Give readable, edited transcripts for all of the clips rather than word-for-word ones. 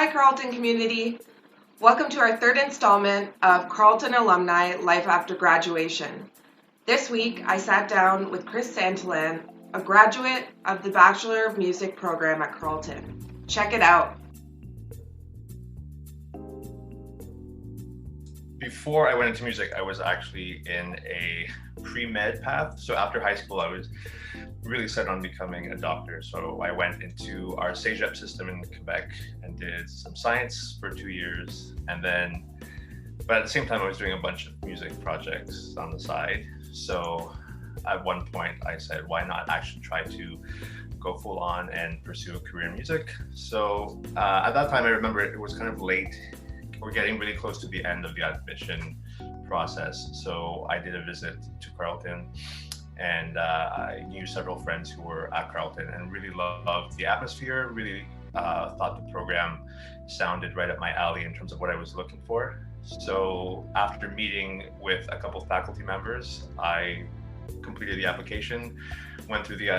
Hi, Carleton community. Welcome to our third installment of Carleton Alumni Life After Graduation. This week, I sat down with Chris Santillan, a graduate of the Bachelor of Music program at Carleton. Check it out. Before I went into music, I was actually in a pre-med path. So after high school, I was really set on becoming a doctor. So I went into our CEGEP system in Quebec and did some science for 2 years. But at the same time, I was doing a bunch of music projects on the side. So at one point I said, why not actually try to go full on and pursue a career in music? So at that time, I remember it was kind of late. We're getting really close to the end of the admission process. So I did a visit to Carleton, and I knew several friends who were at Carleton and really loved the atmosphere, really thought the program sounded right up my alley in terms of what I was looking for. So after meeting with a couple of faculty members, I completed the application, went through the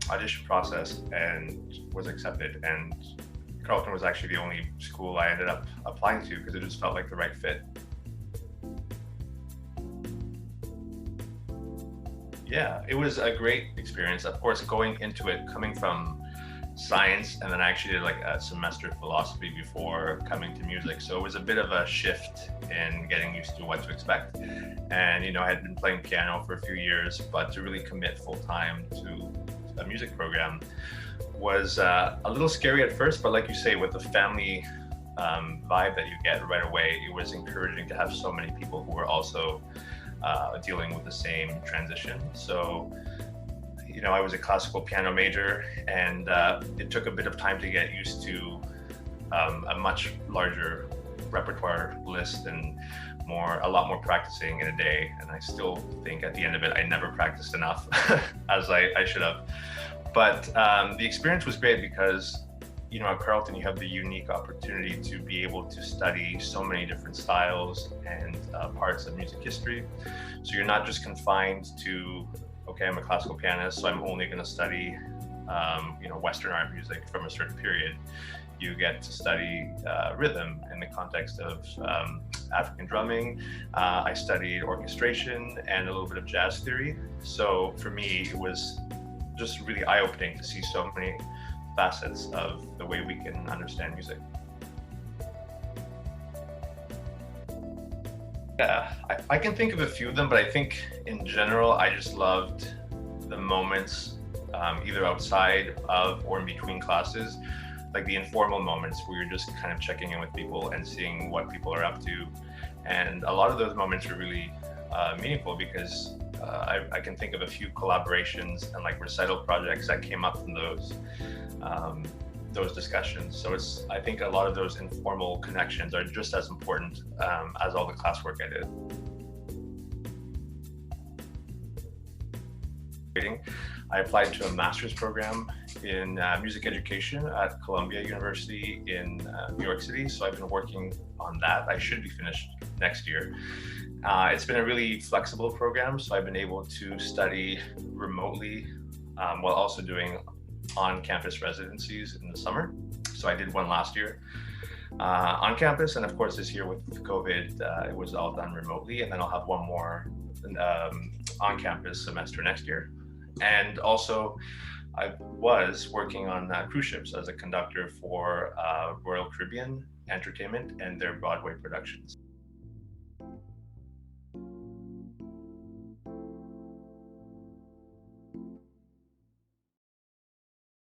audition process, and was accepted. And Carleton was actually the only school I ended up applying to because it just felt like the right fit. Yeah, it was a great experience. Of course, going into it, coming from science, and then I actually did like a semester of philosophy before coming to music. So it was a bit of a shift in getting used to what to expect. And, I had been playing piano for a few years, but to really commit full time to a music program was a little scary at first, but like you say, with the family vibe that you get right away, it was encouraging to have so many people who were also dealing with the same transition. So, I was a classical piano major, and it took a bit of time to get used to a much larger repertoire list and a lot more practicing in a day. And I still think at the end of it, I never practiced enough as I should have. But the experience was great because, at Carleton, you have the unique opportunity to be able to study so many different styles and parts of music history. So you're not just confined to, okay, I'm a classical pianist, so I'm only going to study, Western art music from a certain period. You get to study rhythm in the context of African drumming. I studied orchestration and a little bit of jazz theory. So for me, it was just really eye-opening to see so many facets of the way we can understand music. Yeah, I can think of a few of them, but I think in general, I just loved the moments either outside of or in between classes, like the informal moments where you're just kind of checking in with people and seeing what people are up to. And a lot of those moments were really meaningful because I can think of a few collaborations and like recital projects that came up from those discussions. So I think a lot of those informal connections are just as important as all the classwork I did. I applied to a master's program in music education at Columbia University in New York City. So I've been working on that. I should be finished next year. It's been a really flexible program, so I've been able to study remotely while also doing on-campus residencies in the summer. So I did one last year on campus, and of course this year with COVID, it was all done remotely, and then I'll have one more on-campus semester next year. And also, I was working on cruise ships as a conductor for Royal Caribbean Entertainment and their Broadway productions.